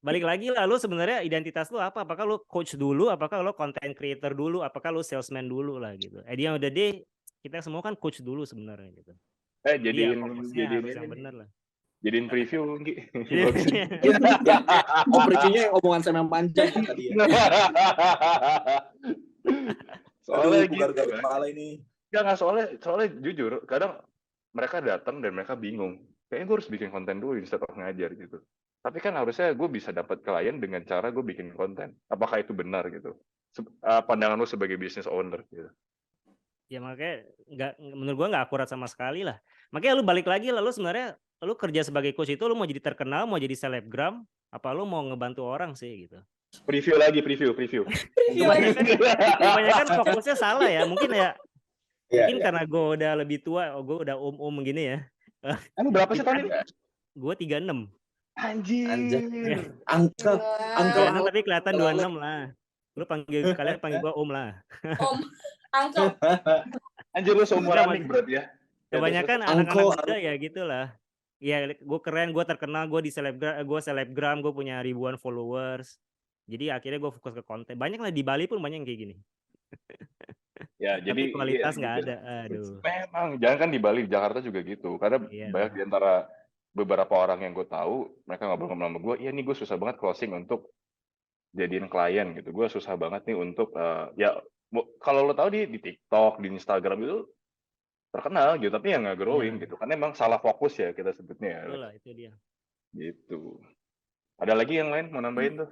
Balik lagi lah, lu sebenarnya identitas lu apa? Apakah lu coach dulu, apakah lu content creator dulu, apakah lu salesman dulu lah gitu. Di yang udah deh, kita semua kan coach dulu sebenarnya gitu. Jadi ya fokusnya harus yang benar lah. Jadiin preview, Ki. Itu previewnya omongan saya yang panjang tadi ya. Soalnya Aduh, gitu garuk-garuk kan. kepala ini. Nggak, soalnya jujur, kadang mereka datang dan mereka bingung. Kayaknya gue harus bikin konten dulu instead of ngajar gitu. Tapi kan harusnya gue bisa dapat klien dengan cara gue bikin konten. Apakah itu benar gitu? Pandangan lu sebagai business owner gitu. Ya makanya menurut gua nggak akurat sama sekali lah. Makanya lu balik lagi lah, lu sebenarnya lu kerja sebagai coach itu lu mau jadi terkenal, mau jadi selebgram, apa lu mau ngebantu orang sih gitu. Preview lagi, preview. Kebanyakan fokusnya salah ya. Mungkin mungkin Iya. karena gue udah lebih tua, gue udah gini ya. Kamu berapa sih tahun ini? Gue 36. Anjir. Angkel. Tapi kelihatan 26 lah. Kalian panggil gue Om lah. Om, Uncle. Anjir, lu seumuran nih berarti ya. Kebanyakan anak-anak muda ya gitulah. Ya gue keren, gue terkenal, gue selebgram, gue punya ribuan followers. Jadi akhirnya gue fokus ke konten. Banyak lah di Bali pun banyak yang kayak gini. Ya, jadi kualitas nggak ada. Aduh. Memang, jangan kan di Bali, di Jakarta juga gitu. Karena banyak di antara beberapa orang yang gue tahu, mereka ngobrol-ngobrol sama gue, iya nih gue susah banget closing untuk jadiin klien gitu. Gue susah banget nih untuk, ya kalau lo tahu di TikTok, di Instagram itu terkenal gitu, tapi yang nggak growing gitu. Karena emang salah fokus ya kita sebutnya. Betul lah, itu dia. Gitu. Ada lagi yang lain mau nambahin tuh?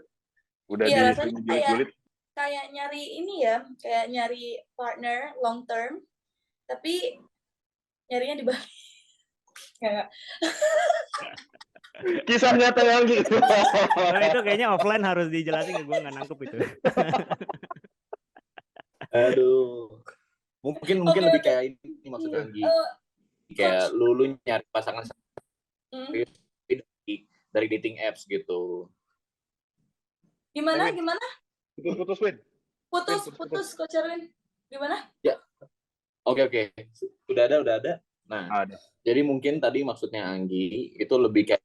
Udah Iya, di rasanya kayak nyari ini ya, kayak nyari partner long term, tapi nyarinya di Bali. Kayak kisah nyata yang gitu. Itu kayaknya offline harus dijelasin, gue nggak nangkep itu. Aduh. Mungkin lebih kayak ini maksudnya Anggi. Kayak lu nyari pasangan dari dating apps gitu. Gimana? Putus, Win. Putus, Coach Erwin. Gimana? Ya. Oke. Udah ada. Nah, ada. Jadi mungkin tadi maksudnya Anggi itu lebih kayak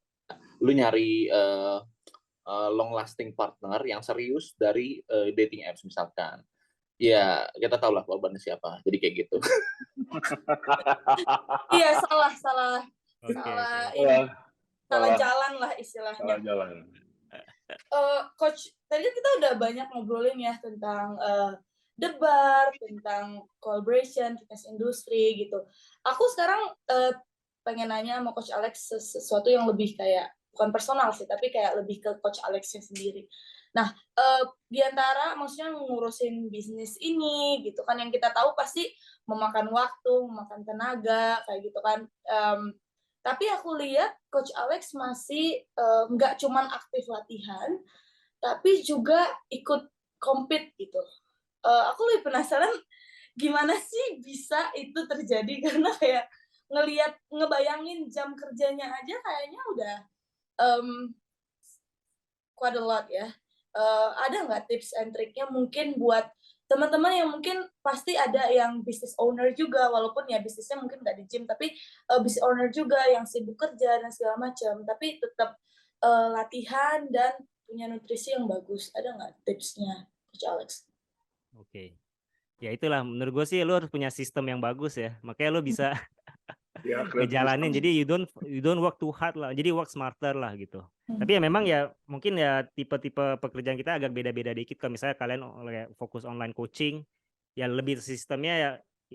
lu nyari long lasting partner yang serius dari dating apps misalkan. Ya, kita tahu lah korbannya siapa. Jadi kayak gitu. Iya, salah jalan lah istilahnya. Salah jalan. Coach, tadi kan kita udah banyak ngobrolin ya tentang debar, tentang collaboration, fitness industry gitu. Aku sekarang pengen nanya sama Coach Alex sesuatu yang lebih kayak, bukan personal sih, tapi kayak lebih ke Coach Alexnya sendiri. Nah, di antara maksudnya ngurusin bisnis ini gitu kan, yang kita tahu pasti memakan waktu, memakan tenaga, kayak gitu kan. Tapi aku lihat Coach Alex masih nggak cuman aktif latihan, tapi juga ikut compete gitu. Aku lebih penasaran gimana sih bisa itu terjadi karena kayak ngebayangin jam kerjanya aja kayaknya udah quite a lot ya. Ada nggak tips and triknya mungkin buat teman-teman yang mungkin pasti ada yang business owner juga, walaupun ya bisnisnya mungkin nggak di gym, tapi business owner juga yang sibuk kerja dan segala macam, tapi tetap latihan dan punya nutrisi yang bagus. Ada nggak tipsnya, Coach Alex? Oke. Ya itulah menurut gue sih lu harus punya sistem yang bagus ya. Makanya lu bisa Ya, ngejalanin. Jadi you don't work too hard lah. Jadi work smarter lah gitu. Tapi ya memang ya mungkin ya tipe-tipe pekerjaan kita agak beda-beda dikit. Kalau misalnya kalian fokus online coaching, ya lebih sistemnya ya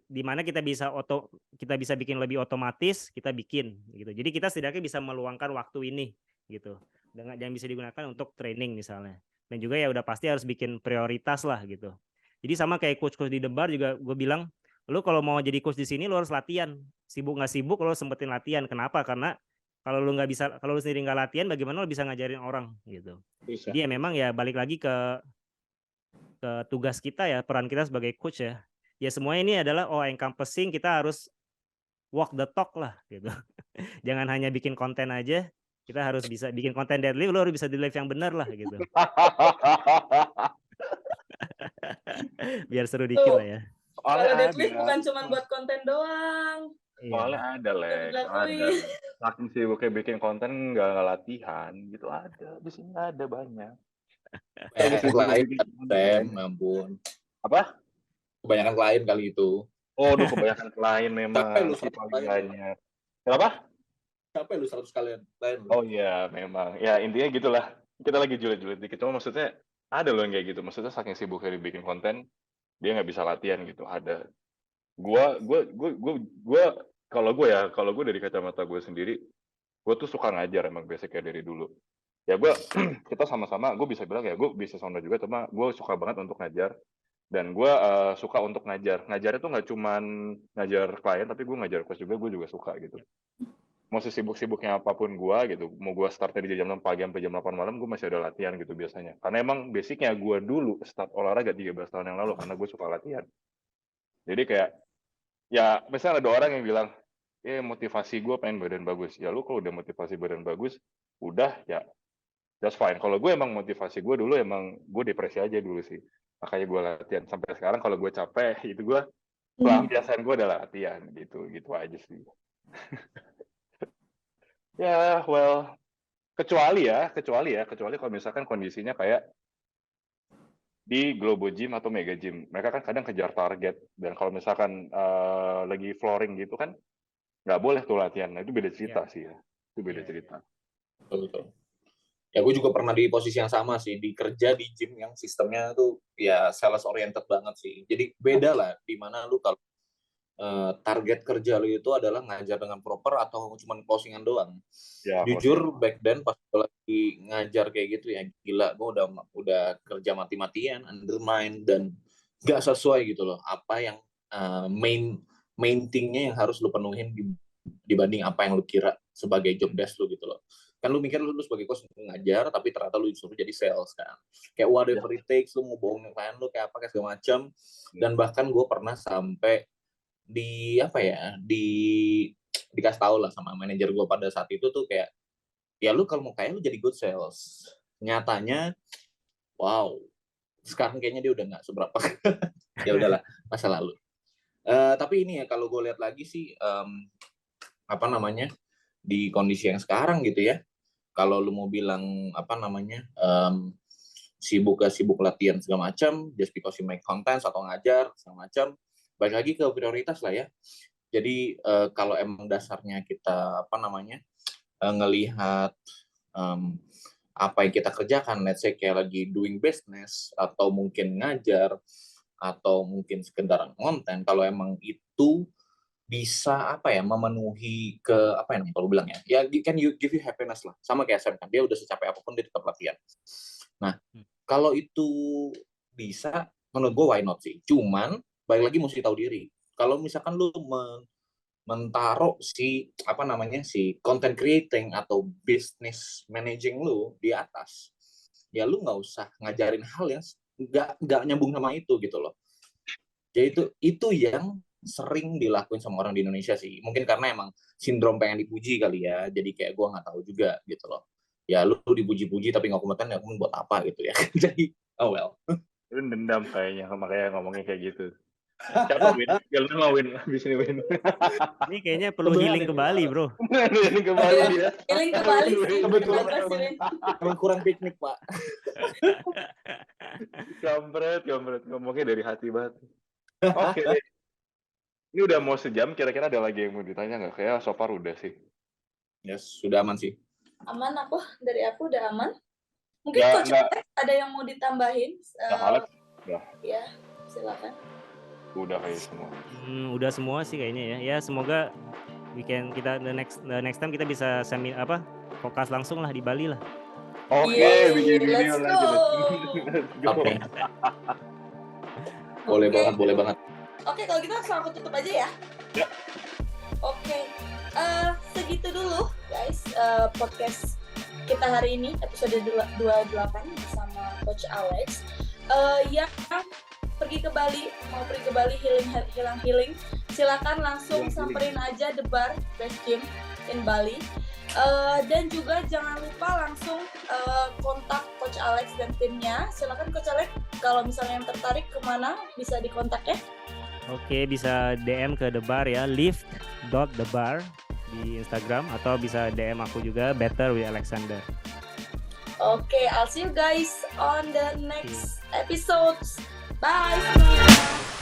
di mana kita bisa bikin lebih otomatis, kita bikin gitu. Jadi kita setidaknya bisa meluangkan waktu ini gitu. Dengan yang bisa digunakan untuk training misalnya. Dan juga ya udah pasti harus bikin prioritas lah gitu. Jadi sama kayak coach-coach di The Bar juga gue bilang, lu kalau mau jadi coach di sini lu harus latihan. Sibuk nggak sibuk lu sempetin latihan. Kenapa? Karena kalau lu sendiri nggak latihan, bagaimana lu bisa ngajarin orang gitu. Bisa. Jadi ya memang ya balik lagi ke tugas kita ya, peran kita sebagai coach ya. Ya semuanya ini adalah encompassing, kita harus walk the talk lah gitu. Jangan hanya bikin konten aja, kita harus bisa bikin konten deadlift, lu harus bisa di live yang benar lah gitu. Biar seru dikit lah ya. Kalau deadlift bukan cuma buat konten doang. Soalnya ada, Lex. Ada. Saking sibuknya bikin konten nggak latihan gitu ada. Di sini ada banyak. Klien, ampun. Apa? Kebanyakan klien kali itu. Oh, kebanyakan klien memang. Capek lu Si panggilannya. Kenapa? Capek lu 100 klien. Oh iya, memang. Ya intinya gitulah. Kita lagi julid-julid dikit. Cuma maksudnya ada loh yang kayak gitu. Maksudnya saking sibuknya dibikin konten, dia nggak bisa latihan gitu. Ada. Kalau gue dari kacamata gue sendiri, gue tuh suka ngajar emang basicnya dari dulu. Ya kita sama-sama, gue bisa bilang ya gue business owner juga, cuma gue suka banget untuk ngajar. Dan gue suka untuk ngajar. Ngajar itu nggak cuman ngajar klien, tapi gue ngajar kelas juga, gue juga suka gitu. Mau sesibuk-sibuknya apapun gue gitu, mau gue startnya di jam 6 pagi sampai jam 8 malam, gue masih ada latihan gitu biasanya. Karena emang basicnya gue dulu start olahraga 13 tahun yang lalu, karena gue suka latihan. Jadi kayak, ya misalnya ada orang yang bilang, motivasi gue pengen badan bagus. Ya lu kalau udah motivasi badan bagus, udah ya that's fine. Kalau gue emang motivasi gue dulu emang gue depresi aja dulu sih. Makanya gue latihan. Sampai sekarang kalau gue capek, itu gue pelampiasan gue adalah latihan gitu. Gitu aja sih. Ya, well, kecuali kalau misalkan kondisinya kayak di Globo Gym atau Mega Gym. Mereka kan kadang kejar target. Dan kalau misalkan lagi flooring gitu kan, nggak boleh tuh latihan. Nah, itu beda cerita sih ya. Itu beda cerita. Betul. Ya gue juga pernah di posisi yang sama sih, di kerja di gym yang sistemnya tuh ya sales oriented banget sih. Jadi beda lah, di mana lu kalau target kerja lu itu adalah ngajar dengan proper atau cuma closingan doang. Ya, jujur back then pas gue lagi ngajar kayak gitu ya gila, gue udah kerja mati-matian, undermine dan gak sesuai gitu loh. Apa yang main thing-nya yang harus lu penuhin dibanding apa yang lu kira sebagai job desk lu gitu loh. Kan lu mikir lu sebagai coach ngajar, tapi ternyata lu disuruh jadi sales kan. Kayak whatever it takes, lu mau bohongin klien lu kayak apa kayak segala macam. Dan bahkan gue pernah sampai dikasih tahu lah sama manajer gue pada saat itu tuh kayak, ya lu kalau mau kaya lu jadi good sales. Nyatanya, wow, sekarang kayaknya dia udah nggak seberapa. Ya udahlah, masa lalu. Tapi ini ya kalau gue lihat lagi sih, di kondisi yang sekarang gitu ya, kalau lu mau bilang sibuk latihan segala macam, just because you make content atau ngajar segala macam, balik lagi ke prioritas lah ya. Jadi kalau emang dasarnya kita ngelihat apa yang kita kerjakan, let's say kayak lagi doing business atau mungkin ngajar atau mungkin sekedar konten, kalau emang itu bisa memenuhi ke kalau bilang ya can you give you happiness lah, sama kayak Sam kan, dia udah secapek apapun dia tetap latihan. Nah kalau itu bisa, menurut gue why not sih, cuman balik lagi mesti tahu diri. Kalau misalkan lu mentaruh si content creating atau business managing lu di atas, ya lu nggak usah ngajarin hal yang nggak nyambung sama itu gitu loh. Jadi itu yang sering dilakuin sama orang di Indonesia sih. Mungkin karena emang sindrom pengen dipuji kali ya. Jadi kayak gue nggak tahu juga gitu loh. Ya lu dipuji-puji tapi nggak kompeten, ya buat apa gitu ya. Jadi oh well. Lu dendam kayaknya, makanya ngomongnya kayak gitu. Siapa win? Gak lu win, habis ini win. Ini kayaknya perlu Kebetulan healing ada ke Bali, bro. Ini kembali dia. Feeling ke Bali sih. Kebetulan Bagus sih, Win. emang kurang piknik, Pak. Kampret. Ngomongnya dari hati banget. Oke deh. Ini udah mau sejam, kira-kira ada lagi yang mau ditanya nggak? Kayak so far udah sih. Yes, sudah aman sih. Aman dari aku udah aman. Mungkin Nggak- Coach nggak. Alex ada yang mau ditambahin? Alex, Ya, silakan. udah kayak semua. Udah semua sih kayaknya ya. Ya semoga kita the next time kita bisa fokus langsung lah di Bali lah. Oke, Yeay, bikin video let's lagi. go. Let's go. Oke. Boleh Oke. banget, boleh banget. Oke, kalau gitu langsung aku tutup aja ya. Ya. Oke, segitu dulu guys podcast kita hari ini episode 28 bersama Coach Alex. Yang pergi ke Bali, mau pergi ke Bali healing, silakan langsung samperin aja The Bar Best Gym in Bali. Dan juga jangan lupa langsung kontak Coach Alex dan timnya. Silakan Coach Alex, kalau misalnya yang tertarik kemana bisa dikontak ya. Oke, bisa DM ke The Bar ya, lift.thebar di Instagram, atau bisa DM aku juga, Better with Alexander. Okay, I'll see you guys on the next episodes. Bye semuanya.